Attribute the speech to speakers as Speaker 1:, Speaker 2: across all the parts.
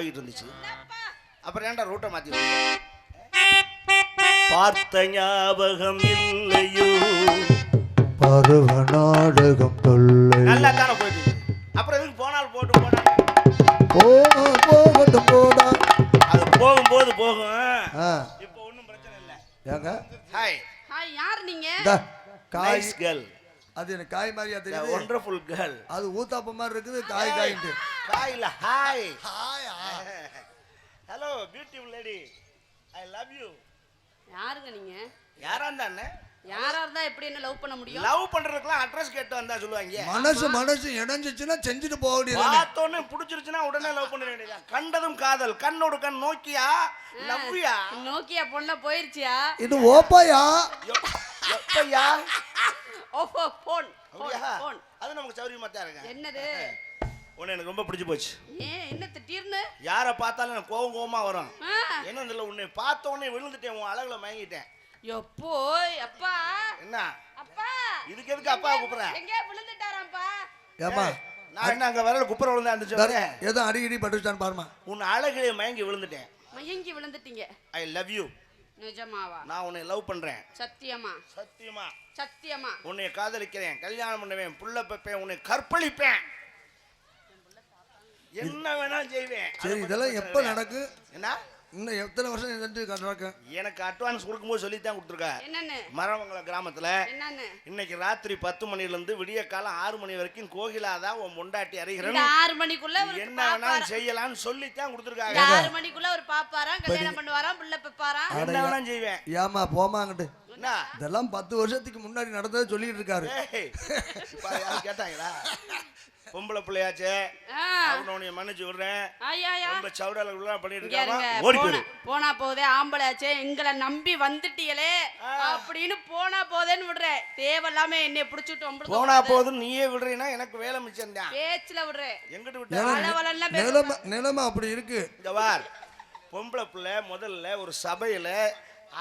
Speaker 1: போய்கிட்டு இருந்துச்சு. அப்புறம் ஏன்டா ரூட்டை மாத்தி பார்த்த ஞாபகம் இல்லையோ
Speaker 2: பருவ நாடகம் தொல்லை
Speaker 1: நல்லா தானே போயிட்டு. அப்புறம் எதுக்கு போனால் போட்டு போனா
Speaker 2: போகட்டும் போடா.
Speaker 1: அது போகும்போது போகும். இப்போ ஒன்றும் பிரச்சனை இல்லை.
Speaker 2: ஏங்க
Speaker 1: ஹாய்
Speaker 3: ஹாய், யார் நீங்க?
Speaker 1: காய் கேர்ள்.
Speaker 2: அது எனக்கு காய் மாதிரியா தெரியுது.
Speaker 1: Wonderful girl.
Speaker 2: அது ஊத்தாப்ப மாதிரி இருக்குது. காய் காயிட்டு
Speaker 1: காய் இல்ல hi. Hello beautiful lady, I love you.
Speaker 3: யாருங்க நீங்க?
Speaker 1: யாரா இருந்தானே?
Speaker 3: யாரா இருந்தா எப்படி என்ன லவ் பண்ண முடியும்?
Speaker 1: லவ் பண்றதுக்குலாம் அட்ரஸ் கேட்டு வந்தா சொல்லுவாங்க.
Speaker 2: மனசு இணைஞ்சிச்சுன்னா செஞ்சுட்டு போக வேண்டியது.
Speaker 1: பார்த்தோன்னே பிடிச்சிருச்சுன்னா உடனே லவ் பண்ண வேண்டியது. கண்டதும் காதல், கண்ணோடு கண் நோக்கியா லவ்யா.
Speaker 3: நோக்கியா பொண்ண போயிருச்சியா?
Speaker 2: இது ஓப்பாயா
Speaker 1: எப்பயா?
Speaker 3: ஓஹோ போன் போன்.
Speaker 1: அது நமக்கு சௌரியமா தான் இருக்கு.
Speaker 3: என்னது?
Speaker 1: உன்னை எனக்கு ரொம்ப பிடிச்சு போச்சு.
Speaker 3: ஏன் என்ன திடீர்னு?
Speaker 1: யாரை பார்த்தாலும் எனக்கு கோவமா வரும். என்ன இல்ல, உன்னை பார்த்த உடனே விழுந்துட்டேன், உன் அழகுல மயங்கிட்டேன்.
Speaker 3: எப்போ அப்பா?
Speaker 1: என்ன
Speaker 3: அப்பா?
Speaker 1: இதுக்கு எதுக்கு அப்பா கூப்பிடுறேன்?
Speaker 3: எங்க விழுந்துட்டாராம்ப்பா?
Speaker 2: ஏமா
Speaker 1: நான் என்ன அங்க வரல குப்புற விழுந்தா இருந்துச்சு.
Speaker 2: ஏதோ அடிக்கடி பட்டுச்சான்னு பாருமா.
Speaker 1: உன் அழகிலே மயங்கி விழுந்துட்டேன்.
Speaker 3: மயங்கி விழுந்துட்டீங்க?
Speaker 1: I love you.
Speaker 3: நிஜமாவா?
Speaker 1: நான் உன்னை லவ் பண்றேன்.
Speaker 3: சத்தியமா?
Speaker 1: சத்தியமா
Speaker 3: சத்தியமா.
Speaker 1: உன்னை காதலிக்கிறேன், கல்யாணம் பண்ணுவேன், புள்ள பெப்பேன், உன்னை கற்பழிப்பேன், என்ன வேணா செய்வேன்.
Speaker 2: சரி, இதெல்லாம் எப்ப நடக்கு?
Speaker 1: என்ன
Speaker 2: இன்னும் எத்தனை வருஷம் நடக்கு?
Speaker 1: எனக்கு அட்வான்ஸ் கொடுக்கும்போது சொல்லித்தான் கொடுத்துருக்க.
Speaker 3: என்னன்னு?
Speaker 1: மரவங்கள கிராமத்துல
Speaker 3: என்னன்னு?
Speaker 1: இன்னைக்கு ராத்திரி 10 மணில இருந்து விடிய காலம் 6 மணி வரைக்கும் கோகிலாதான் உன் முண்டாட்டி அறிகிறேன்.
Speaker 3: 6 மணிக்குள்ள
Speaker 1: என்ன வேணாலும் செய்யலாம்னு சொல்லித்தான் கொடுத்துருக்காங்க.
Speaker 3: 6 மணிக்குள்ள ஒரு பாப்பாராம், கல்யாணம் பண்ணுவாராம், புள்ள பெப்பாராம்.
Speaker 1: என்ன வேணாலும் செய்வேன்.
Speaker 2: ஏமா போமாங்கட்டு.
Speaker 1: என்ன
Speaker 2: இதெல்லாம் 10 வருஷத்துக்கு முன்னாடி நடந்ததை சொல்லிட்டு இருக்காரு.
Speaker 1: கேட்டாங்களா? பொம்பளை பிள்ளையாச்சே, அவனுடைய மன்னிச்சு விடுறேன். ரொம்ப சவுடால உள்ள பண்ணிட்டு இருக்காங்க. ஓடி போயிரு.
Speaker 3: போனா போதே ஆம்பளையாச்சே, எங்களை நம்பி வந்துட்டீங்களே அப்படின்னு போனா போதேன்னு விடுறேன். தேவையில்லாம என்னை பிடிச்சிட்டு
Speaker 1: போனா போதும் நீயே விடுறீன்னா எனக்கு வேலை மிச்சம் தான்.
Speaker 3: பேச்சுல விடுறேன்.
Speaker 1: எங்கிட்டு விட்டு
Speaker 2: நிலைமை அப்படி இருக்கு.
Speaker 1: இந்த வார் பொம்பளை பிள்ளை முதல்ல ஒரு சபையில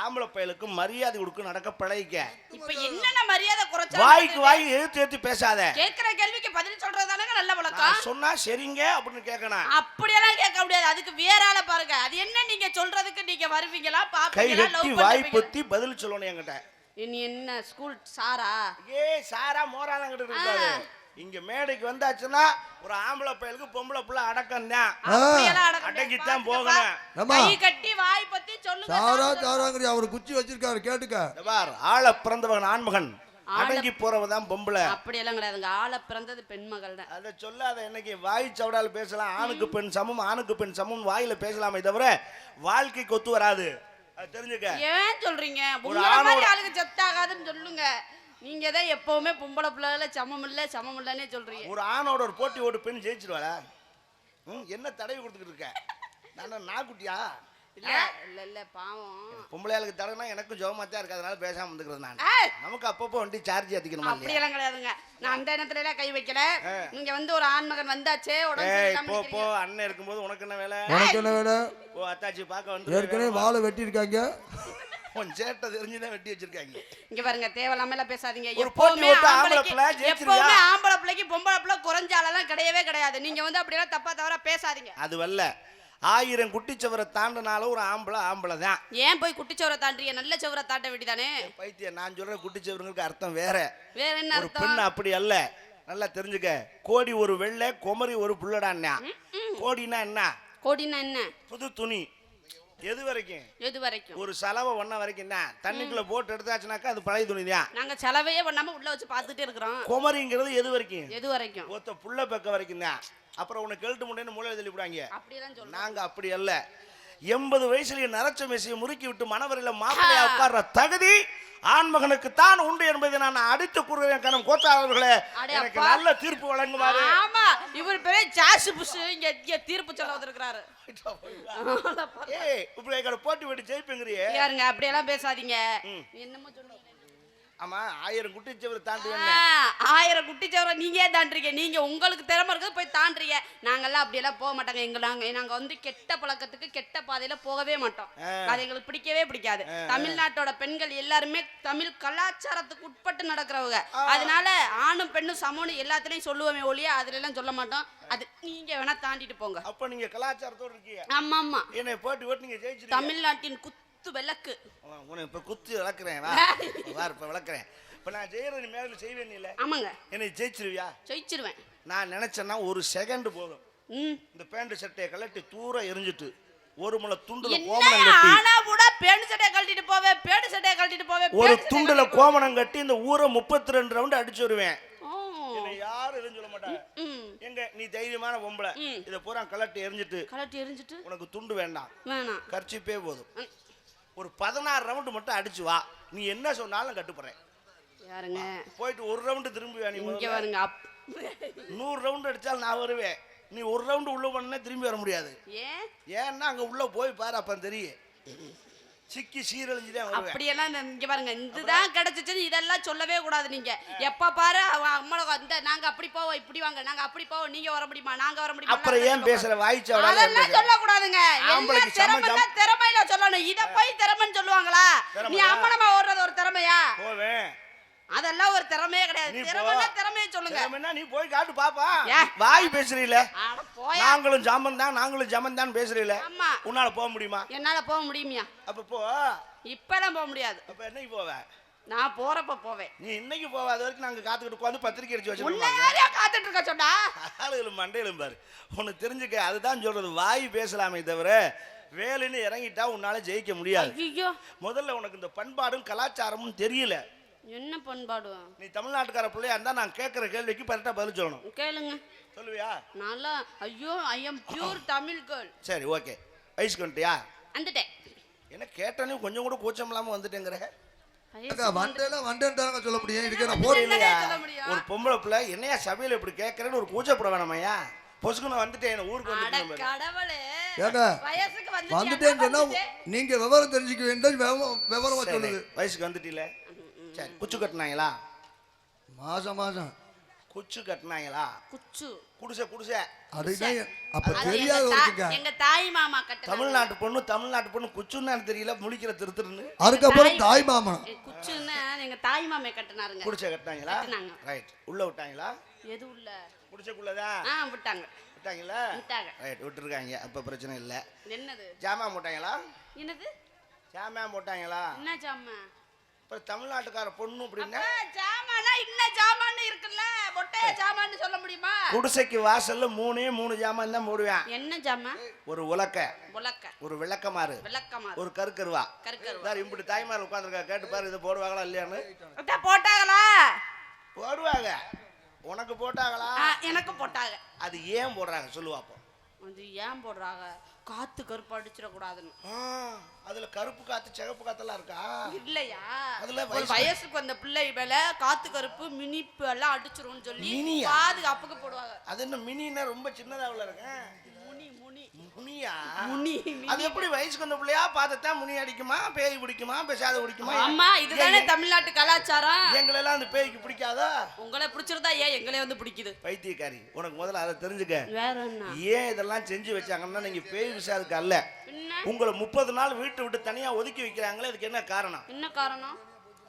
Speaker 1: ஆம்பளை பயலுக்கு மரியாதை கொடுக்க நடக்க பழகிக்க.
Speaker 3: இப்ப என்னென்ன மரியாதை குறைச்சா?
Speaker 1: வாய்க்கு வாய் எடுத்து பேசாத.
Speaker 3: கேக்குற கேள்விக்கு பதில் சொல்றதானங்க நல்ல வழக்கம்.
Speaker 1: சொன்னா சரிங்க அப்படின்னு கேட்கணும்.
Speaker 3: அப்படியெல்லாம் கேட்க முடியாது. அதுக்கு வேற ஆளை பாருங்க. அது என்ன நீங்க சொல்றதுக்கு நீங்க வருவீங்களா பாப்பீங்களா?
Speaker 1: கை கட்டி வாய் பொத்தி பதில் சொல்லணும் என்கிட்ட.
Speaker 3: நீ என்ன ஸ்கூல் சாரா?
Speaker 1: சாரா மோராலாம் கிட்ட இருக்காது. இங்க மேடைக்கு வந்தாச்சுன்னா ஒரு ஆம்பளை பயலுக்கு பொம்பளை புள்ள அடக்கம் தான். அடங்கித்தான் போகணும்.
Speaker 3: கை கட்டி வாய் பத்தி சொல்லுங்க.
Speaker 2: சாராங்கடி அவர் குச்சி வச்சிருக்காரு கேட்டுக்க.
Speaker 1: பார், ஆள பிறந்தவன் ஆண்மகன், அடங்கி போறவதான் பொம்பளை.
Speaker 3: அப்படி எல்லாம் கிடையாதுங்க. ஆள பிறந்தது பெண்மகள் தான்.
Speaker 1: அத சொல்லாத. என்னைக்கு வாய் சவடால பேசலாம். ஆணுக்கு பெண் சமம், ஆணுக்கு பெண் சமம் வாயில பேசலாமே தவிர வாழ்க்கைக்கு ஒத்து வராது. அது தெரிஞ்சுக்க.
Speaker 3: ஏன் சொல்றீங்க? உங்கள மாதிரி ஆளுங்க செத்தாகாதுன்னு சொல்லுங்க. நீங்க தான் எப்பவுமே பொம்பளை பிள்ளைகள சமம் இல்லன்னே சொல்றீங்க.
Speaker 1: ஒரு ஆணோட ஒரு போட்டி ஓட்டு பெண் ஜெயிச்சிருவாளா? என்ன தடவை கொடுத்துக்கிட்டு இருக்க? நாக்குட்டியா?
Speaker 3: இல்ல பாவம்.
Speaker 1: பொம்பளையாளுக்கு தடவைனா எனக்கும் ஜோமாத்தான் இருக்கு. அதனால பேசாம வந்துக்கிறது நான். நமக்கு அப்பப்போ வண்டி சார்ஜ் ஏத்திக்கணுமா?
Speaker 3: அப்படி எல்லாம் கிடையாதுங்க. நான் அந்த இடத்துல எல்லாம் கை வைக்கல. நீங்க வந்து ஒரு ஆண்மகன் வந்தாச்சே உடனே
Speaker 1: போ அண்ணன் இருக்கும்போது உனக்கு என்ன வேலை?
Speaker 2: உனக்கு என்ன வேலை?
Speaker 1: ஓ அத்தாச்சி பார்க்க வந்து
Speaker 2: ஏற்கனவே வாழை வெட்டி இருக்காங்க.
Speaker 1: உன் சேட்டை தெரிஞ்சுதான் வெட்டி வச்சிருக்காங்க.
Speaker 3: இங்க பாருங்க, தேவையில்லாம எல்லாம் பேசாதீங்க.
Speaker 1: எப்பவுமே ஆம்பளை
Speaker 3: பிள்ளைக்கு பொம்பளை பிள்ளை குறைஞ்சாலெல்லாம் கிடையவே கிடையாது. நீங்க வந்து அப்படியெல்லாம் தப்பா தவறா பேசாதீங்க.
Speaker 1: அது வல்ல 1000 குட்டிச்சவரை தாண்டினாலும் ஒரு ஆம்பளை தான்.
Speaker 3: ஏன் போய் குட்டிச்சவரை தாண்டீங்க? நல்ல சவரை தாண்ட வேண்டியதானே.
Speaker 1: பைத்தியம், நான் சொல்ற குட்டிச்சவருக்கு அர்த்தம் வேற.
Speaker 3: வேற என்ன
Speaker 1: ஒரு
Speaker 3: அர்த்தம்?
Speaker 1: பெண் அப்படி அல்ல. நல்லா தெரிஞ்சுக்க. கோடி ஒரு வெள்ளை, குமரி ஒரு புள்ளடான்னா. கோடினா என்ன?
Speaker 3: கோடினா என்ன?
Speaker 1: புது துணி. எது வரைக்கும்? ஒரு செலவை ஒண்ண வரைக்கும் தான். தண்ணிக்குள்ள போட்டு எடுத்தாச்சுனாக்கா அது பழைய துணி தான்.
Speaker 3: நாங்க செலவையே பண்ணாம உள்ள வச்சு பார்த்துட்டே இருக்கிறோம்.
Speaker 1: குமரிங்கிறது எது வரைக்கும்? ஒத்த புள்ள பக்க வரைக்கும் தான். அப்புறம் உனக்கு கெல்ட்டு முன்னே மூளை தள்ளி விடுவாங்க. நாங்க அப்படி அல்ல. 80 வயசுலயே நரச்ச மேசையை முறுக்கி விட்டு மணவரையில மாப்பிள்ளையா உட்கார்ற தகுதி ஆண்மகனுக்கு தான் உண்டு என்பதை நான் அடித்து கூறுகிறேன். கணம் கோத்தாளர்களே, எனக்கு நல்ல தீர்ப்பு வழங்குவாரு.
Speaker 3: ஆமா, இவர் பெரிய ஜாஸ் புஷ் இங்க தீர்ப்பு சொல்ல வந்திருக்காரு.
Speaker 1: ஏய், இப்படி போட்டி போட்டு ஜெயிப்பீங்கறியே.
Speaker 3: யாருங்க? அப்படியே எல்லாம் பேசாதீங்க. என்னமோ சொல்லுங்க.
Speaker 1: ஆமா 1000 குட்டிச்சவர் தாண்டி
Speaker 3: 1000 குட்டிச்சவரை நீங்க ஏன் தாண்டுறீங்க? நீங்க உங்களுக்கு திறமை இருக்குது போய் தாண்டுறீங்க. நாங்கெல்லாம் அப்படியெல்லாம் போக மாட்டோங்க. நாங்க வந்து கெட்ட பழக்கத்துக்கு கெட்ட பாதையில போகவே மாட்டோம். அது எங்களுக்கு பிடிக்கவே பிடிக்காது. தமிழ்நாட்டோட பெண்கள் எல்லாருமே தமிழ் கலாச்சாரத்துக்கு உட்பட்டு நடக்கிறவங்க. அதனால ஆணும் பெண்ணும் சமம்னு எல்லாத்துலயும் சொல்லுவோமே ஒழிய அதுல எல்லாம் சொல்ல மாட்டோம். அது நீங்க வேணா தாண்டிட்டு போங்க.
Speaker 1: அப்ப நீங்க கலாச்சாரத்தோட இருக்கீங்க.
Speaker 3: ஆமா ஆமா.
Speaker 1: என்ன போட்டு ஓட்டு நீங்க ஜெயிச்சிருக்கீங்க.
Speaker 3: தமிழ்நாட்டின் குத்து விளக்கு.
Speaker 1: உன்னை இப்ப குத்து விளக்குறேன் வா. இப்ப விளக்குறேன். இப்ப நான் செய்யறது நீ மேல செய்வேன் இல்ல?
Speaker 3: ஆமாங்க.
Speaker 1: என்னை ஜெயிச்சிருவியா?
Speaker 3: ஜெயிச்சிருவேன்.
Speaker 1: நான் நினைச்சேன்னா ஒரு செகண்ட் போதும். இந்த பேண்ட் சட்டையை கழட்டி தூர எரிஞ்சிட்டு ஒரு முளை துண்டுல கோமணம் கட்டி
Speaker 3: ஆனா கூட பேண்ட் சட்டையை கழட்டிட்டு போவே
Speaker 1: ஒரு துண்டுல கோமணம் கட்டி இந்த ஊரை 32 ரவுண்ட் அடிச்சு வருவேன். என்ன யாரும் எதுவும் சொல்ல மாட்டாங்க. எங்க நீ தைரியமான பொம்பளை இத பூரா கழட்டி எரிஞ்சிட்டு உனக்கு துண்டு வேண்டாம் கர்ச்சிப்பே போதும். ஒரு 16 ரவுண்ட் மட்டும் அடிச்சு வா. நீ என்ன சொன்னாலும் கட்டுப்படுறேன்.
Speaker 3: யாருங்க
Speaker 1: போயிட்டு ஒரு ரவுண்ட் திரும்பி வா. நீ
Speaker 3: இங்க வருங்க.
Speaker 1: 100 ரவுண்ட் அடிச்சாலும் நான் வருவேன். நீ ஒரு ரவுண்ட் உள்ள பண்ணா திரும்பி வர முடியாது. ஏன்னா அங்க உள்ள போய் பாரு அப்ப தெரியும். சிக்கி சீரழிஞ்சுதான் வருவேன்.
Speaker 3: அப்படியெல்லாம் இங்க பாருங்க இதுதான் கிடைச்சிச்சு. இதெல்லாம் சொல்லவே கூடாது. நீங்க எப்ப பாரு அம்மா இந்த நாங்க அப்படி போவோம் இப்படி வாங்க நாங்க அப்படி போவோம் நீங்க வர முடியுமா நாங்க வர முடியுமா
Speaker 1: அப்புறம் ஏன் பேசுற வாய்ச்சவடா?
Speaker 3: அதெல்லாம் சொல்ல கூடாதுங்க. திறமையில சொல்லணும். இத போய் திறமைன்னு சொல்லுவாங்களா? நீ அம்மனமா ஓடுறது ஒரு திறமையா?
Speaker 1: போவேன்.
Speaker 3: அதெல்லாம் ஒரு திறமையே கிடையாது. திறமையே சொல்லுங்க.
Speaker 1: திறமைனா நீ போய் காட்டு பாப்பா. வாய் பேசுறீல? நாங்களும் ஜாமன் தான் பேசுறீல? உன்னால போக முடியுமா?
Speaker 3: என்னால போக முடியுமியா?
Speaker 1: அப்ப போ.
Speaker 3: இப்பலாம் போக முடியாது.
Speaker 1: அப்ப என்னைக்கு போவ?
Speaker 3: நான் போறப்ப போவேன்.
Speaker 1: நீ இன்னைக்கு போவாத வரைக்கும் நாங்க காத்துக்கிட்டு உட்கார்ந்து பத்திரிக்கை அடிச்சு வச்சிருக்கோம்.
Speaker 3: முன்னாடியே காத்துட்டு இருக்க சொன்னா
Speaker 1: ஆளுகள் மண்டையிலும் பாரு. உனக்கு தெரிஞ்சுக்க. அதுதான் சொல்றது. வாய் பேசலாமே தவிர வேலைன்னு இறங்கிட்டா உன்னால ஜெயிக்க முடியாது.
Speaker 3: ஐயோ
Speaker 1: முதல்ல உனக்கு இந்த பண்பாடும் கலாச்சாரமும் தெரியல.
Speaker 3: என்ன பண்பாடு?
Speaker 1: நீ தமிழ்நாட்டுக்கார பிள்ளையா இருந்தா நான் கேட்கிற கேள்விக்கு கரெக்டா பதில் சொல்லணும்.
Speaker 3: கேளுங்க.
Speaker 1: சொல்லுவியா?
Speaker 3: நல்லா. ஐயோ ஐ அம் பியூர் தமிழ் கேர்ள்.
Speaker 1: சரி ஓகே. வயசுக்கு வந்துட்டியா?
Speaker 3: வந்துட்டேன்.
Speaker 1: என்ன கேட்டனே கொஞ்சம் கூட கூச்சம் இல்லாம வந்துட்டேங்கற.
Speaker 2: வண்டேன்னு சொல்ல முடியும். இதுக்கு நான்
Speaker 1: போறேன்லையா? ஒரு பொம்பளை பிள்ளை என்னையா சபையில இப்படி கேட்கறேன்னு ஒரு கூச்சப்பட வேணாமையா? பொசுக்கு நான் வந்துட்டேன் ஊருக்கு வந்துட்டேன்.
Speaker 3: அட கடவுளே.
Speaker 2: ஏங்க
Speaker 3: வயசுக்கு
Speaker 2: வந்துட்டேன்னு சொன்னா நீங்க விவரம் தெரிஞ்சுக்க வேண்டிய விவரமா சொல்லுது.
Speaker 1: வயசுக்கு வந்துட்டீல? சரி குச்சு கட்டினாங்களா?
Speaker 2: மாசம்
Speaker 1: குச்சு கட்டினாங்களா? குடிசை
Speaker 2: அதுதான் அப்ப தெரியாத இருக்குங்க.
Speaker 3: எங்க தாய் மாமா கட்டனாங்க.
Speaker 1: தமிழ்நாட்டு பொண்ணு குச்சுன்னா தெரியல முழிக்கிற திருத்துன்னு.
Speaker 2: அதுக்கப்புறம் தாய் மாமா
Speaker 3: குச்சுன்னா எங்க தாய் மாமே கட்டனாருங்க.
Speaker 1: குடிசை கட்டினாங்களா? ரைட். உள்ள விட்டாங்களா?
Speaker 3: எது உள்ள?
Speaker 1: குடிசைக்குள்ளதா? விட்டாங்களா? ரைட் விட்டுருக்காங்க. அப்ப பிரச்சனை இல்ல.
Speaker 3: என்னது?
Speaker 1: ஜாமான் போட்டாங்களா?
Speaker 3: என்னது?
Speaker 1: ஜாமான் போட்டாங்களா?
Speaker 3: என்ன ஜாமான்?
Speaker 1: இப்ப தமிழ்நாட்டுக்கார பொண்ணு அப்படின்னா
Speaker 3: ஜாமானா இன்ன ஜாமான் இருக்குல்ல. மொட்டைய ஜாமான்னு சொல்ல முடியுமா?
Speaker 1: குடிசைக்கு வாசல்ல 3 ஜாமான் தான் போடுவேன்.
Speaker 3: என்ன ஜாமான்?
Speaker 1: ஒரு உலக்க, ஒரு விளக்கமாறு, ஒரு கருக்கருவா. சார் இப்படி தாய்மார் உட்கார்ந்துருக்கா. கேட்டு பாரு இதை போடுவாங்களா இல்லையான்னு.
Speaker 3: போட்டாங்களா?
Speaker 1: போடுவாங்க. உனக்கு போட்டாங்களா?
Speaker 3: எனக்கு போட்டாங்க.
Speaker 1: அது ஏன் போடுறாங்க சொல்லுவாப்போ.
Speaker 3: அது ஏன் போடுறாங்க? காத்து கருப்பு அடிச்சிட கூடாதுன்னு.
Speaker 1: அதுல கருப்பு காத்து சிகப்பு காத்தெல்லாம் இருக்கா?
Speaker 3: இல்லையா?
Speaker 1: அதுல
Speaker 3: வயசுக்கு வந்த பிள்ளை மேல காத்து கருப்பு மினிப்பு எல்லாம் அடிச்சிரும்னு சொல்லி பாதுகாப்புக்கு போடுவாங்க.
Speaker 1: அது என்ன மினின்னா ரொம்ப சின்னதாவுல இருக்கு. முனியா? அது எப்படி வயசுக்கு வந்த பிள்ளையா பார்த்தா முனி அடிக்குமா பேய் பிடிக்குமா பேசாத பிடிக்குமா?
Speaker 3: ஆமா இதுதானே தமிழ்நாட்டு கலாச்சாரம்.
Speaker 1: எங்களெல்லாம் அந்த பேய்க்கு பிடிக்காதா?
Speaker 3: உங்களை பிடிச்சிருந்தா ஏன் எங்களே வந்து பிடிக்குது?
Speaker 1: பைத்தியக்காரி. உனக்கு முதல்ல அதை தெரிஞ்சுக்க.
Speaker 3: வேற என்ன?
Speaker 1: ஏன் இதெல்லாம் செஞ்சு வச்சாங்கன்னா நீங்க பேய் விசாருக்கு அல்ல. உங்களை 30 நாள் வீட்டை விட்டு தனியா ஒதுக்கி வைக்கிறாங்களே அதுக்கு என்ன காரணம்?
Speaker 3: என்ன காரணம்?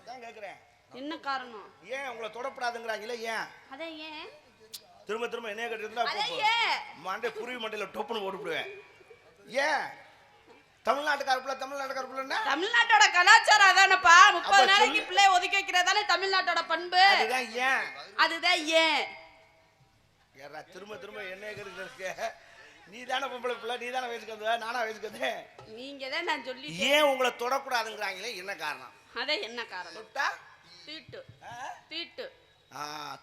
Speaker 1: அதான் கேக்குறேன். என்ன
Speaker 3: காரணம்?
Speaker 1: ஏன் உங்களை தொடப்படாதுங்கறாங்களே ஏன்?
Speaker 3: அதே ஏன்?
Speaker 1: திரும்ப என்னைய கட்டிருந்தா மண்டை புரிய மண்டையில டொப்புன்னு ஓடிடுவேன். ஏன்? தமிழ்நாட்டுக்கார
Speaker 3: தமிழ்நாட்டோட கலாச்சாரம் அதானப்பா. 30 நாளைக்கு பிள்ளை ஒதுக்கி வைக்கிறதானே தமிழ்நாட்டோட பண்பு. அதுதான் ஏன்?
Speaker 1: யாரா திரும்ப என்னைய கட்டிருக்க? நீ தானே பொம்பளை பிள்ளை, நீ தானே வயசுக்கு வந்த, நானா வயசுக்கு வந்தேன்.
Speaker 3: நீங்க தான் நான் சொல்லி
Speaker 1: ஏன் உங்களை தொடக்கூடாதுங்கறாங்களே என்ன காரணம்?
Speaker 3: அதே என்ன காரணம்?
Speaker 1: தொட்டா
Speaker 3: தீட்டு.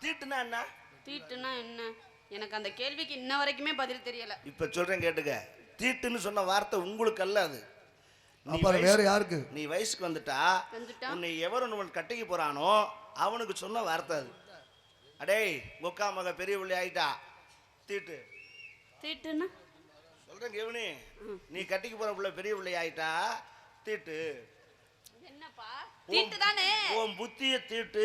Speaker 1: தீட்டுனா என்ன?
Speaker 3: தீட்டுனா என்ன? எனக்கு அந்த கேள்விக்கு இன்ன வரைக்குமே பதில் தெரியல.
Speaker 1: இப்ப சொல்றேன் கேட்டுக்க. தீட்டுன்னு சொன்ன வார்த்தை உங்களுக்கு அல்ல. அது
Speaker 2: வேற யாருக்கு?
Speaker 1: நீ வயசுக்கு வந்துட்டா உன்னை எவன் கட்டிக்கு போறானோ அவனுக்கு சொன்ன வார்த்தை அது. அடேய் கொக்கா மக பெரிய பிள்ளை ஆயிட்டா
Speaker 3: தீட்டுன்னா
Speaker 1: சொல்றேன் கேவனி. நீ கட்டிக்கு போற பிள்ளை பெரிய பிள்ளை ஆயிட்டா தீட்டு.
Speaker 3: என்னப்பா தீட்டு தானே.
Speaker 1: உன் புத்தியை தீட்டு.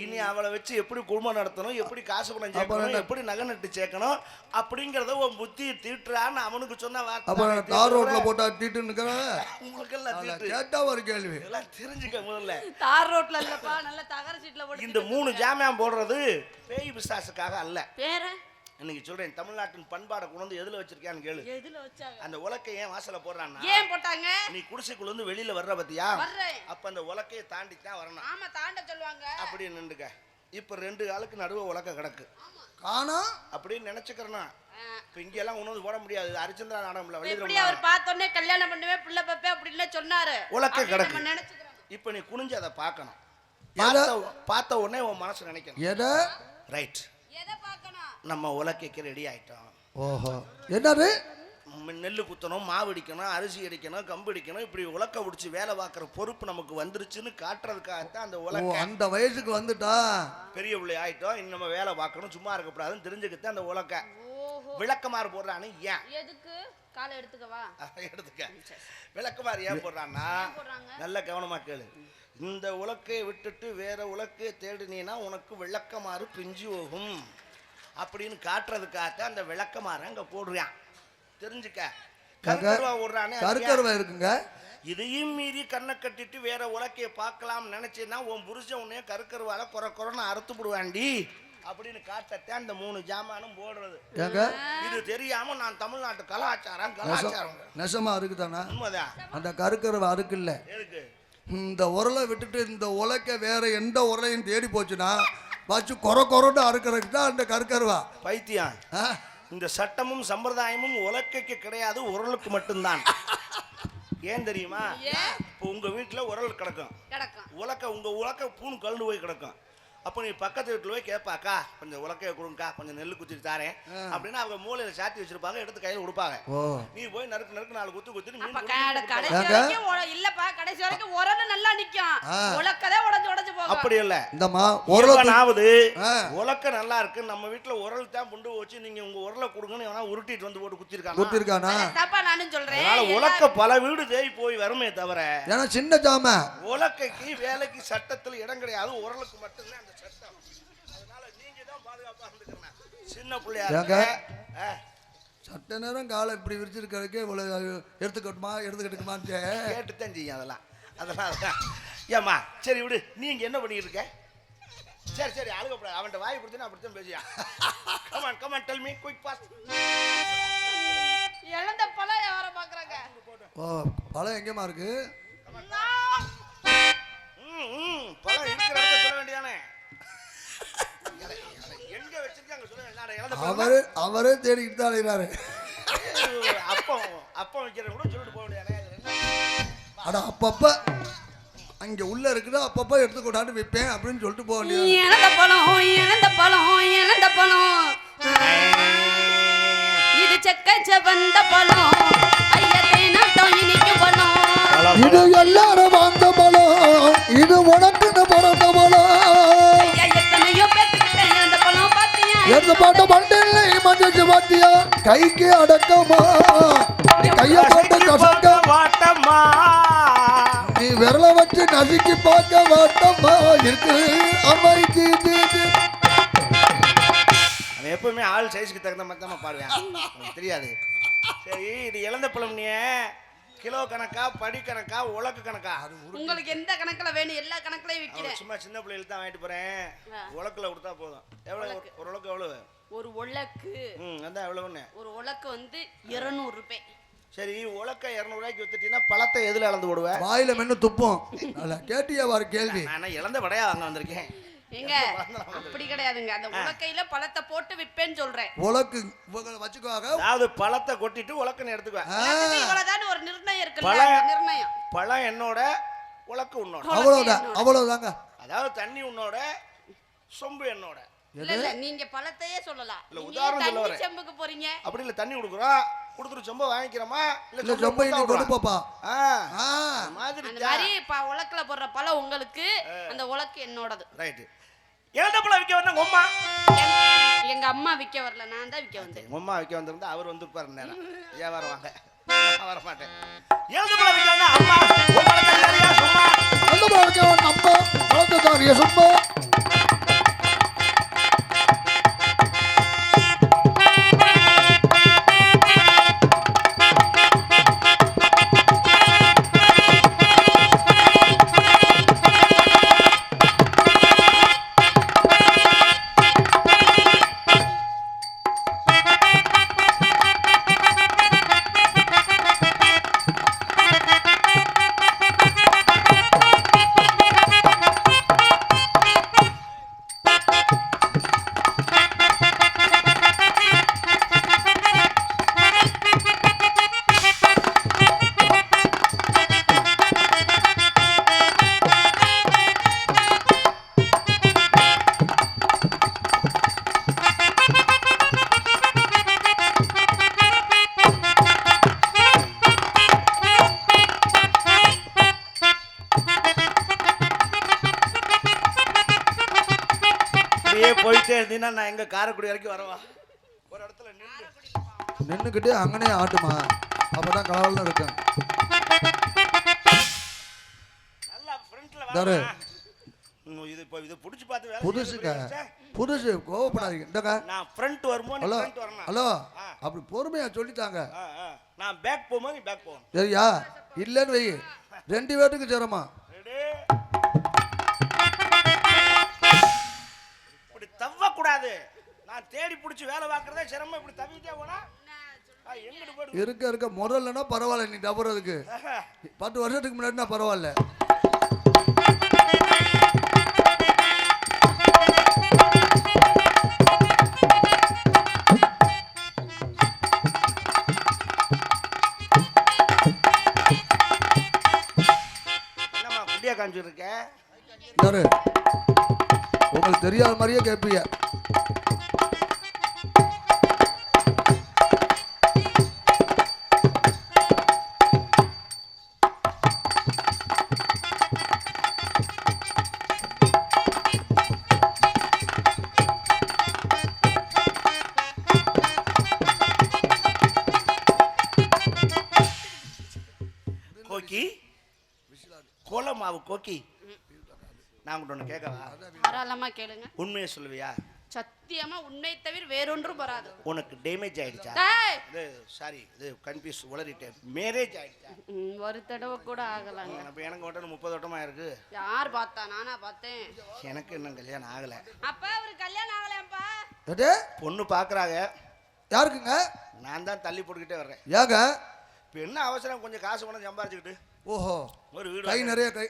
Speaker 1: இனி அவளை வச்சு எப்படி குடும்பம் நடத்தணும், எப்படி காசு பணம் சேர்க்கணும், எப்படி நகை நட்டு சேர்க்கணும் அப்படிங்கறத உன் புத்தியை தீட்டுறான்னு அவனுக்கு சொன்ன வார்த்தை.
Speaker 2: அப்ப தார் ரோட்ல போட்டா தீட்டுன்னு
Speaker 1: உங்களுக்கு எல்லாம் தீட்டு
Speaker 2: கேட்டா ஒரு கேள்வி
Speaker 1: எல்லாம் தெரிஞ்சுக்க. முதல்ல
Speaker 3: தார் ரோட்ல இல்லப்பா, நல்ல தகர சீட்ல போட்டு
Speaker 1: இந்த 3 ஜாமான் போடுறது பேய் பிசாசுக்காக அல்ல.
Speaker 3: வேற
Speaker 1: இன்னைக்கு சொல்றேன், தமிழ்நாட்டின் பண்பாடை கொண்டு எதுல வச்சிருக்கான்னு கேளு.
Speaker 3: எதுல வச்சாங்க?
Speaker 1: அந்த உலக்கை ஏன் வாசல்ல போடுறான்னா,
Speaker 3: ஏன் போட்டாங்க?
Speaker 1: நீ குடிசைக்குள்ள இருந்து வெளியில வர்ற பத்தியா,
Speaker 3: வர்றேன்.
Speaker 1: அப்ப அந்த உலக்கையை தாண்டி தான் வரணும்.
Speaker 3: ஆமா, தாண்ட சொல்லுவாங்க.
Speaker 1: அப்படி நின்றுக்க. இப்ப 2 ஆளுக்கு நடுவே உலக்க கிடக்கு
Speaker 2: காணா
Speaker 1: அப்படின்னு நினைச்சுக்கிறனா. இப்ப இங்க எல்லாம் ஒண்ணு போட முடியாது. ஹரிச்சந்திரா நாடகம்ல
Speaker 3: எப்படி அவர் பார்த்தோன்னே கல்யாணம் பண்ணுவே பிள்ளை பப்பே அப்படின்னு சொன்னாரு.
Speaker 1: உலக்க கிடக்கு.
Speaker 3: நினைச்சுக்கிறோம்.
Speaker 1: இப்ப நீ குனிஞ்சு அதை பார்க்கணும். பார்த்த உடனே உன் மனசு நினைக்கணும்,
Speaker 2: எதை
Speaker 1: ரைட்,
Speaker 3: எதை பார்க்கணும்?
Speaker 1: நம்ம உலக்கைக்கு ரெடி ஆயிட்டோம்.
Speaker 2: ஓஹோ, என்னது?
Speaker 1: நெல்லு குத்தணும், மாவு அடிக்கணும், அரிசி அடிக்கணும், கம்பு அடிக்கணும், இப்படி உலக்க பிடிச்சி வேலை பார்க்குற பொறுப்பு நமக்கு வந்துருச்சுன்னு காட்டுறதுக்காகத்தான் அந்த உலக்க.
Speaker 2: அந்த வயசுக்கு வந்துட்டா
Speaker 1: பெரிய பிள்ளை ஆயிட்டோம், இன்னும் நம்ம வேலை பார்க்கணும், சும்மா இருக்கக்கூடாதுன்னு தெரிஞ்சுக்கிட்டு அந்த உலக்க விளக்கமாறு போடுறான்னு. ஏன்
Speaker 3: எதுக்கு? காலை எடுத்துக்கவா?
Speaker 1: எடுத்துக்க. விளக்கமாறு ஏன் போடுறான்னா, நல்ல கவனமா கேளு. இந்த உலக்கையை விட்டுட்டு வேற உலக்கையை தேடினீன்னா உனக்கு விளக்கமாறு பிஞ்சு போகும் அப்படின்னு காட்டுறதுக்காகத்தான் அந்த விளக்கமாறு அங்க போடுறான். தெரிஞ்சுக்க. கருக்கருவா ஓடுறானே,
Speaker 2: கருக்கருவா இருக்குங்க.
Speaker 1: இதையும் மீறி கண்ணை கட்டிட்டு வேற உலக்கையை பார்க்கலாம் நினைச்சேன்னா உன் புருஷன் உன்னைய கருக்கருவால குறைன்னு அறுத்து விடுவாண்டி அப்படின்னு காட்டத்தான் அந்த 3 ஜாமானும் போடுறது. இது தெரியாம நான் தமிழ்நாட்டு கலாச்சாரம்
Speaker 2: நெசமா இருக்குதானா?
Speaker 1: உண்மைதான்.
Speaker 2: அந்த கருக்கருவா இருக்குல்ல,
Speaker 1: எதுக்கு
Speaker 2: இந்த உரலை விட்டுட்டு இந்த உலக்க வேற எந்த உரலையும் தேடி போச்சுன்னா வச்சு கொரன்னு அறுக்கிறதுக்கு தான் அந்த கருக்கருவா.
Speaker 1: பைத்தியம். இந்த சட்டமும் சம்பிரதாயமும் உலக்கைக்கு கிடையாது, உரலுக்கு மட்டும்தான். ஏன் தெரியுமா? இப்போ உங்க வீட்டுல உரல் கிடக்கும், உங்க உலக்க பூணு கலந்து போய் கிடக்கும். அப்போ நீ பக்கத்து வீட்டுல போய் கேட்பாக்கா, கொஞ்சம் உலக்கைய கொடுங்கக்கா, கொஞ்சம் நெல்லு குத்திட்டு தாரேன் அப்படின்னா அவங்க மூலையில சாத்தி வச்சிருப்பாங்க, எடுத்து கையில கொடுப்பாங்க. நீ போய் நறுக்கு 4 குத்து குத்திட்டு
Speaker 3: இல்லப்பா கடைசி வரைக்கும் உரல் நல்லா நிக்கும், உலக்கதே உடைஞ்சு போகும்.
Speaker 1: அப்படி இல்ல,
Speaker 2: இந்தமா உரலாவது
Speaker 1: உலக்க நல்லா இருக்கு, நம்ம வீட்டுல உரல் தான் புண்டு வச்சு நீங்க உங்க உரலை கொடுங்கன்னு எவனா உருட்டிட்டு வந்து போட்டு குத்திருக்கானா?
Speaker 3: தப்பா நானும் சொல்றேன்.
Speaker 1: அதனால உலக்க பல வீடு தேடி போய் வருமே தவிர,
Speaker 2: ஏன்னா சின்ன ஜாம
Speaker 1: உலக்கைக்கு வேலைக்கு சட்டத்துல இடம் கிடையாது, உரலுக்கு மட்டும்தான் அந்த சட்டம். அதனால நீங்க தான் பாதுகாப்பா இருந்துக்கணும். சின்ன பிள்ளையா
Speaker 2: சட்ட நேரம் காலை இப்படி விரிச்சிருக்கிறதுக்கே இவ்வளவு எடுத்துக்கட்டுமான்னு
Speaker 1: கேட்டுத்தான் செய்யும். அதெல்லாம் ஏமா சரி விடு. நீங்க என்ன பண்ணிட்டு இருக்க? சரி அழுகப்படாது. அவன்கிட்ட வாய் கொடுத்தா அப்படித்தான் பேசியா. Come on tell me quick fast.
Speaker 3: இழந்த பழம் யார பாக்குறாங்க?
Speaker 2: பழம் எங்கேமா இருக்கு?
Speaker 1: பழம் இருக்கிற இடத்துல சொல்ல வேண்டியதானே. எங்க வச்சிருக்காங்க சொல்ல வேண்டியதானே.
Speaker 2: அவரே தேடிக்கிட்டு தான் அலைகிறாரு.
Speaker 1: அப்பம் வைக்கிற கூட சொல்லிட்டு போக வேண்டியதானே.
Speaker 2: அட அப்பப்ப அங்க உள்ள இருக்குதா அப்பப்ப எடுத்து கொண்டாந்து வைப்பேன் அப்படின்னு சொல்லிட்டு போக வேண்டியது.
Speaker 3: இழந்த பழம் இது செவந்த பழம், ஐயத்தை நாட்டம் இனிக்கு பழம்.
Speaker 2: இது எல்லாரும் வாங்க பழம், இது உனக்குன்னு பிறந்த பழம்.
Speaker 3: எத்தனையோ பேத்துக்கிட்ட இழந்த பழம் பாத்தியா?
Speaker 2: எந்த பாட்ட மண்டில்லை மஞ்சள் பாத்தியா? கைக்கு அடக்கமா கைய போட்டு கசக்க
Speaker 1: வாட்டமா,
Speaker 2: நீ விரல வச்சு நசுக்கி பார்க்க வாட்டமா இருக்கு அம்மைக்கு.
Speaker 1: எப்பவுமே ஆள் சைஸ்க்கு தகுந்த மாதிரி தான் பாடுவேன், தெரியாது. சரி, இது இழந்த பழம். நீ கிலோ கணக்கா, படி கணக்கா, உலக்கு கணக்கா?
Speaker 3: உங்களுக்கு எந்த கணக்குல வேணும்? எல்லா கணக்குலயும் விக்கிறேன்.
Speaker 1: சும்மா சின்ன பிள்ளைகளுக்கு தான் வாங்கிட்டு போறேன். உலக்குல கொடுத்தா போதும். எவ்வளவு ஒரு உலக்கு? எவ்வளவு
Speaker 3: ஒரு உலக்கு?
Speaker 1: அதான் எவ்வளவுன்னு.
Speaker 3: ஒரு உலக்கு வந்து 200 ரூபாய்.
Speaker 1: சரி, உலக்க 200 ரூபாய்க்கு வித்துட்டீங்கன்னா பழத்தை எதுல அளந்து போடுவேன்?
Speaker 2: வாயில மென்னு துப்போம். கேட்டியா வாரு கேள்வி?
Speaker 1: நான் இழந்த படையா வாங்க வந்திருக்கேன்.
Speaker 3: எங்க அப்படி கிடையாதுங்க. அந்த உலக்கையில பழத்தை போட்டு விப்பேன்னு சொல்றேன்.
Speaker 2: உலக்கு வச்சுக்குவாங்க.
Speaker 1: அதாவது பழத்தை கொட்டிட்டு உலக்கன்னு எடுத்துக்குவேன்.
Speaker 3: இவ்வளவுதான் ஒரு நிர்ணயம் இருக்குல்ல. நிர்ணயம்.
Speaker 1: பழம் என்னோட, உலக்கு உன்னோட.
Speaker 2: அவ்வளவுதாங்க.
Speaker 1: அதாவது தண்ணி உன்னோட, சொம்பு என்னோட.
Speaker 3: இல்ல நீங்க பழத்தையே சொல்லலாம்.
Speaker 1: இல்ல உதாரணம் சொல்ல வரேன்.
Speaker 3: செம்புக்கு போறீங்க.
Speaker 1: அப்படி இல்ல, தண்ணி குடுக்குறோம், குடுத்துட்டு சொம்ப வாங்கிக்கிறோமா?
Speaker 2: இல்ல சொம்ப நீ கொடுப்பப்பா.
Speaker 1: மாதிரி
Speaker 3: அந்த மாதிரி உலக்கல போடுற பழம் உங்களுக்கு, அந்த உலக்கு என்னோடது.
Speaker 1: ரைட். எந்த பழம் விக்க வந்தா உம்மா?
Speaker 3: எங்க அம்மா விக்க வரல, நான் தான் விக்க வந்தேன்.
Speaker 1: உம்மா விக்க வந்திருந்தா அவர் வந்து பாரு நேரம். ஏன் வருவாங்க? நான் வர மாட்டேன். எந்த பழம் விக்க வந்தா அம்மா? உம்மா தள்ளியா சும்மா?
Speaker 2: அந்த வாழ்க்கை நம்ம வளர்த்துதான் சும்மா
Speaker 1: போயிட்டே இருந்தீங்கன்னா நான் எங்க காரைக்குடி வரைக்கும் வரவா ஒரு இடத்துல
Speaker 2: நின்னுக்கிட்டே அங்கனே ஆட்டுமா அப்பதான் கலவரம் இருக்கும்
Speaker 1: நல்லா ஃப்ரண்ட்ல வா இது இப்போ இது புடிச்சு பார்த்து வேலை
Speaker 2: புதுசு கோவப்படாதீங்க இந்தங்க
Speaker 1: நான் ஃப்ரண்ட் வரும்போது
Speaker 2: ஹலோ
Speaker 1: ஃப்ரண்ட் வரணும்
Speaker 2: ஹலோ அப்படி பொறுமையா சொல்லிட்டாங்க
Speaker 1: நான் பேக் போகும்போது நீ பேக் போகணும்
Speaker 2: சரியா இல்லன்னு வை 2 பேருக்கு சேரமா
Speaker 1: இப்படி தவ கூடாது நான் தேடி பிடிச்சி வேலை பார்க்கறதே சிரமம் இப்படி தவிட்டே போனா எங்கிட்டு போடு
Speaker 2: இருக்க முதல்லனா பரவாயில்ல நீ தவறதுக்கு 10 வருஷத்துக்கு முன்னாடினா பரவாயில்ல
Speaker 1: என்னம்மா குட்டியா காமிச்சிட்டு இருக்க
Speaker 2: உங்களுக்கு தெரியாத மாதிரியே கேட்பீங்க
Speaker 1: கோக்கி கோலமாவு கோக்கி நான் கூட ஒன்று கேட்கவா
Speaker 3: தாராளமா கேளுங்க
Speaker 1: உண்மையை சொல்லுவியா
Speaker 3: சத்தியமா உன்னை தவிர வேறொன்றும் வராது
Speaker 1: உனக்கு டேமேஜ் ஆயிடுச்சா இது சாரி இது கன்ஃபியூஸ் உளறிட்டேன் மேரேஜ் ஆயிடுச்சா
Speaker 3: ஒரு தடவை கூட ஆகலாங்க
Speaker 1: அப்போ எனக்கு வட்டம் 30 வட்டமா இருக்கு
Speaker 3: யார் பார்த்தா நானா பார்த்தேன்
Speaker 1: எனக்கு இன்னும் கல்யாணம் ஆகல
Speaker 3: அப்பா ஒரு கல்யாணம் ஆகலையாப்பா
Speaker 1: பொண்ணு பார்க்குறாங்க
Speaker 2: யாருக்குங்க
Speaker 1: நான் தான் தள்ளி போட்டுக்கிட்டே வர்றேன்
Speaker 2: ஏங்க
Speaker 1: இப்போ என்ன அவசரம் கொஞ்சம் காசு பணம் சம்பாரிச்சுக்கிட்டு
Speaker 2: ஓஹோ
Speaker 1: ஒரு வீடு
Speaker 2: கை நிறைய கை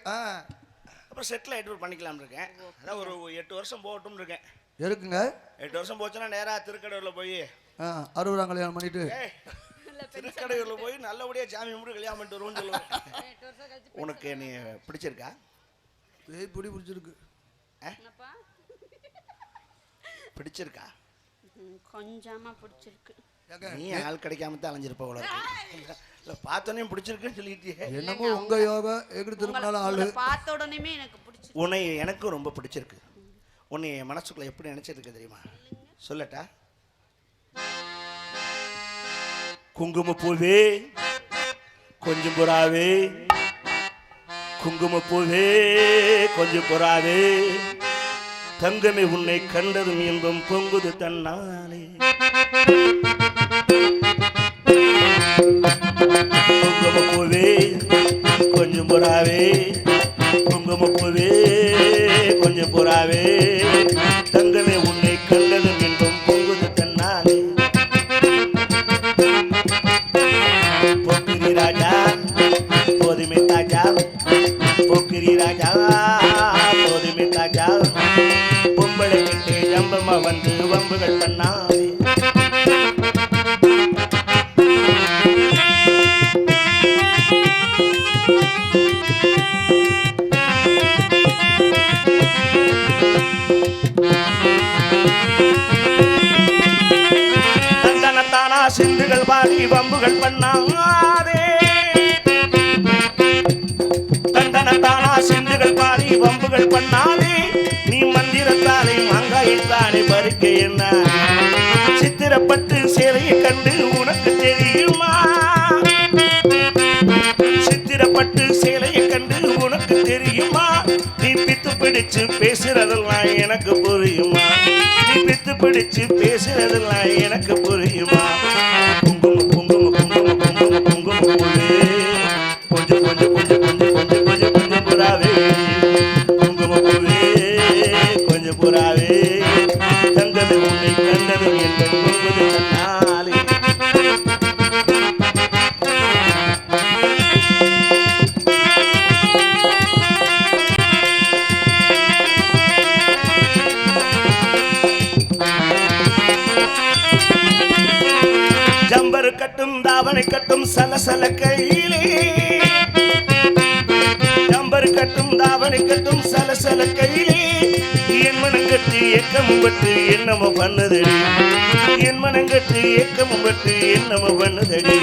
Speaker 1: அப்புறம் செட்டில் ஆகிட்டு பண்ணிக்கலாம்னு இருக்கேன் அதான் ஒரு 8 வருஷம் போகட்டும்னு இருக்கேன்
Speaker 2: இருக்குங்க
Speaker 1: 8 வருஷம் போச்சுன்னா நேராக திருக்கடையூரில் போய்
Speaker 2: 60 கல்யாணம் பண்ணிட்டு
Speaker 1: திருக்கடையூரில் போய் நல்லபடியாக சாமி கும்பிட்டு கல்யாணம் பண்ணிட்டு வருவோம்னு சொல்லுவேன் உனக்கு நீ பிடிச்சிருக்கா
Speaker 2: பிடி பிடிச்சிருக்கு
Speaker 1: பிடிச்சிருக்கா
Speaker 3: கொஞ்சமா பிடிச்சிருக்கு
Speaker 1: நீ ஆள் கிடைக்காம தான் அலைஞ்சிருப்ப உள்ள இல்லை பார்த்தோன்னே பிடிச்சிருக்குன்னு சொல்லிட்டு
Speaker 2: என்னமோ உங்க யோகா எங்கிட்ட திரும்பினாலும் ஆளு
Speaker 3: பார்த்த உடனே எனக்கு பிடிச்சிருக்கு
Speaker 1: உன்னை எனக்கும் ரொம்ப பிடிச்சிருக்கு உன்னை என் மனசுக்குள்ள எப்படி நினைச்சிருக்கு தெரியுமா சொல்லட்டா குங்குமப்பூவே கொஞ்சம் புறாவே குங்குமப்பூவே கொஞ்சம் புறாவே தங்கமே உன்னை கண்டதும் இன்பம் பொங்குது தன்னாலே குங்குமப்பூவே கொஞ்சம் புறாவே குங்குமப்பூவே கொஞ்சம் புறாவே தங்கமே உன்னை கண்டதும் இன்பம் பொங்குது தன்னாலே போக்கிரி ராஜா போதுமே தாஜா போக்கிரி ராஜா போதுமே தாஜா பொம்பளை கிட்டே ஜம்பமா வந்து வம்புகள் பண்ணாலே தந்தனத்தானா சிந்துகள் பாடி வம்புகள் பண்ணாதே தந்தனத்தானா சிந்துகள் பாடி வம்புகள் பண்ணாதே நீ மந்திரத்தாலே மாங்காயித்தானே பறிக்க என்ன சித்திரப்பட்டு சேலையை கண்டு உனக்கு தெரியுமா சித்திரப்பட்டு சேலையை கண்டு உனக்கு தெரியுமா பிடிச்சு பேசுறதெல்லாம் எனக்கு புரியுமா நீ பித்து பிடிச்சு பேசுறதெல்லாம் எனக்கு புரியுமா குங்கும குங்கும குங்கும குங்கும குங்கும போலே கொஞ்சம் கொஞ்சம் கொஞ்சம் கொஞ்சம் கொஞ்சம் கொஞ்சம் கொஞ்சம் புறாவே குங்கும போலே கொஞ்சம் புறாவே தங்கது உன்னை கண்டது என்று பொங்குது நாளே ஜம்பர் கட்டும் தாவணி கட்டும் சலசல கையிலே ஜம்பர் கட்டும் தாவணி கட்டும் சலசல கையிலே என் மனங்கட்டு ஏக்கமும் பட்டு என்னமோ பண்ணுதடி என் மனங்கட்டு ஏக்கமும் பட்டு என்னமோ பண்ணுதடி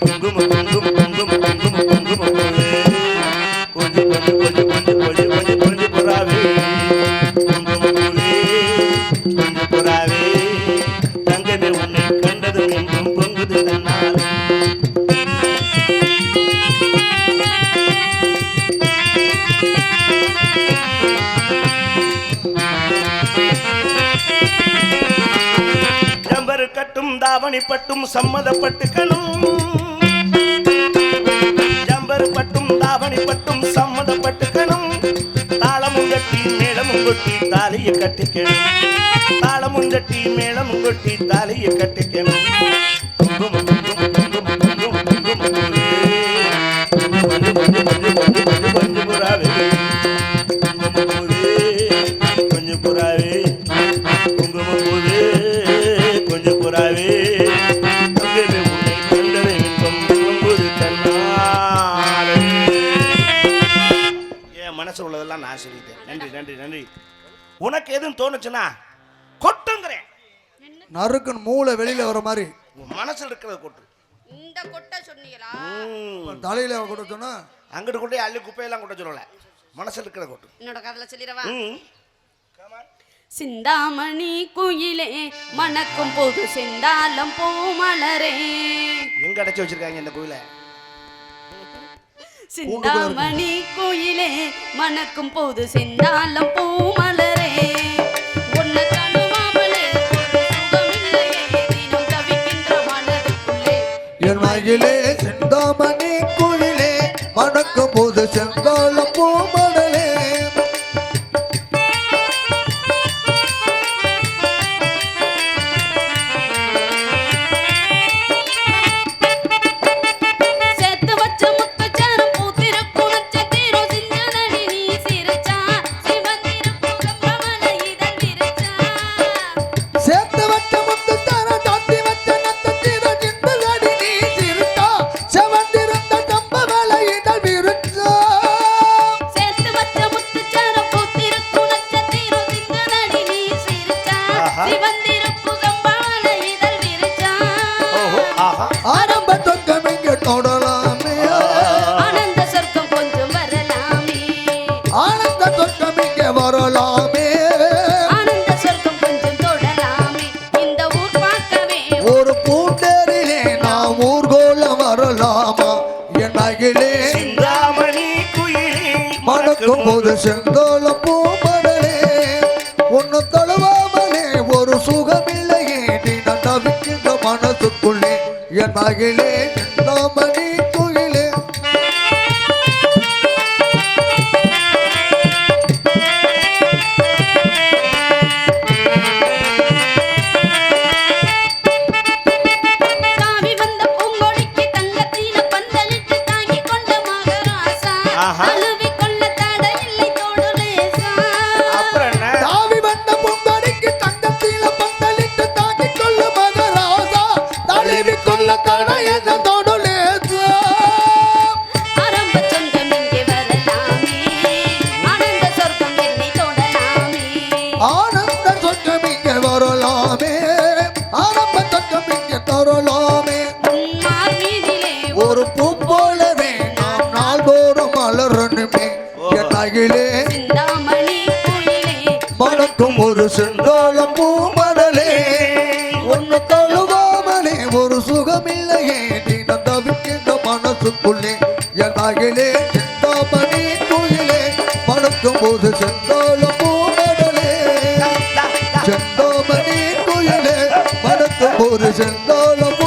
Speaker 1: குங்கும குங்கும குங்கும குங்கும குங்கும போலே கொஞ்சம் கொஞ்சம் கொஞ்சம் கொஞ்சம் கொஞ்சம் கொஞ்சம் கொஞ்சம் புறாவே குங்கும போலே கொஞ்சம் புறாவே தங்கமே உன்னை கண்டதும் என்றும் பொங்குது தன்னால் ஜம்பர் கட்டும் தாவணி பட்டும் சம்மதப்பட்டுக்கணும் ஜம்பர் பட்டும் தாவணி பட்டும் சம்மதப்பட்டுக்கணும் தாளமும் கட்டி மேளமும் கொட்டி தாலியை கட்டிக்கணும் தாளமும் கட்டி மேளமும் கொட்டி தாலியை கட்டிக்கணும் குங்கும குங்கும குங்கும குங்கும குங்கும போலே கொஞ்சம் கொஞ்சம் கொஞ்சம் கொஞ்சம் கொஞ்சம் கொஞ்சம் புறாவே குங்கும போலே கொஞ்சம் புறாவே குங்கும போலே கொஞ்சம் புறாவே தங்கமே உன்னை கண்டதை இன்பம் பொங்குது கண்ணாலே என் மனசு உள்ளதெல்லாம் நான் சொல்லிட்டேன் நன்றி நன்றி நன்றி உனக்கு எதுவும் தோணுச்சுன்னா கொட்டுங்கிறேன்
Speaker 2: நறுக்குன்னு மூளை வெளியில வர மாதிரி
Speaker 1: உன் மனசுல இருக்கிறத கொட்டு
Speaker 3: இந்த கொட்டை சொன்னீங்களா
Speaker 2: தலையில கொட்ட சொன்னா
Speaker 1: அங்கிட்டு கொண்டே அள்ளி குப்பையெல்லாம் கொட்ட சொல்லல மனசுல இருக்கிறத கொட்டு
Speaker 3: என்னோட கதையில சொல்லிடவா
Speaker 1: ம்.
Speaker 3: சிந்தாமணி குயிலே மணக்கும் போது செந்தாலம் பூமலரே
Speaker 1: எங்க அடைச்சு வச்சிருக்காங்க இந்த கோயில
Speaker 3: சிந்தாமணி குயிலே மணக்கும் போது செந்தாலம் பூமலரே உன்னை தழுவாமலே ஒரு சுகமில்லையே தினம் தவிக்கின்ற மனதுக்குள்ளே
Speaker 2: என் மகிழே செந்தாமணி குயிலே மணக்கும் போது செந்தாளம் பூமடலே
Speaker 3: சேர்த்து வச்ச முத்துச்சாரம் பூத்திருக்கும் நட்சத்திரம் சிந்தனடி நீ சிரிச்சா சிவந்திருக்கும் கம்பமலை இதழ் விரிச்சா
Speaker 2: சேர்த்து வச்ச முத்து தர சாத்தி வச்ச நத்தத்திர சிந்தலடி நீ சிரித்தா செவந்திருந்த கம்ப வேலை இதழ் விரிச்சா
Speaker 3: சேர்த்து வச்ச முத்துச்சாரம் பூத்திருக்கும் நட்சத்திரம் சிந்தனடி நீ சிரிச்சா சிவந்திருக்கும் கம்பமலை இதழ் விரிச்சா
Speaker 1: ஓஹோ ஆஹா
Speaker 2: ஆரம்ப தொக்கம் இங்கே தொடலாமே
Speaker 3: ஆனந்த சொர்க்கம் கொஞ்சம் வரலாமே
Speaker 2: ஆனந்த தொக்கம் இங்கே வரலாமே
Speaker 3: ஆனந்த சொர்க்கம் கொஞ்சம் தொடலாமே இந்த ஊர் பார்க்கவே
Speaker 2: ஒரு பூண்டேரிலே நாம் ஊர்கோல வரலாமா என் மகிழே
Speaker 1: சிந்தாமணி குயிலே
Speaker 2: மணக்கும் போது செந்தோல பூமடலே ஒன்னு தழுவாமலே ஒரு சுகமில்லையே நீ தவிக்கின்ற மனசுக்குள்ளே என் மகிழே செந்தாமணி குயிலே
Speaker 3: தாவி வந்த பூங்கொடிக்கு தங்கத்தில பந்தலிட்டு தாங்கி கொண்ட மகராசா
Speaker 1: ஆஹா.
Speaker 3: அழுவி கொள்ள தடையில்லை தோடு லேசா
Speaker 1: அப்புறம் என்ன
Speaker 2: தாவி வந்த பொங்கடிக்கு தங்கத்தில பந்தலிட்டு தாங்கிக் கொள்ள மகராசா தழுவி கொள்ள தடையத தொடுலேசா
Speaker 3: ஆரம்ப சொந்தம் இங்கே வரலாமே ஆனந்த சொர்க்கம் என்னை தொடலாமே
Speaker 2: ஆனந்த சொர்க்கம் இங்கே வரலாமே ஆரம்ப சொர்க்கம் இங்கே தரலாமே
Speaker 3: உன்மார் மீதிலே
Speaker 2: ஒரு பூ போலவே நாம் நாள்தோறும் மலரணுமே என் அகிலே
Speaker 3: சிந்தாமணி குயிலே
Speaker 2: மணக்கும் ஒரு செந்தாளம் பூமடலே ஒன்னு தழுவாமலே ஒரு சுகமில்லையே தினம் தவிக்கின்ற மனசுக்குள்ளே என் அகிலே சிந்தாமணி குயிலே மணக்கும் மணக்கும் போது செந்தோளம் பூமடலே செந்தோமணி குயிலே மணக்கும் போது செந்தோளம்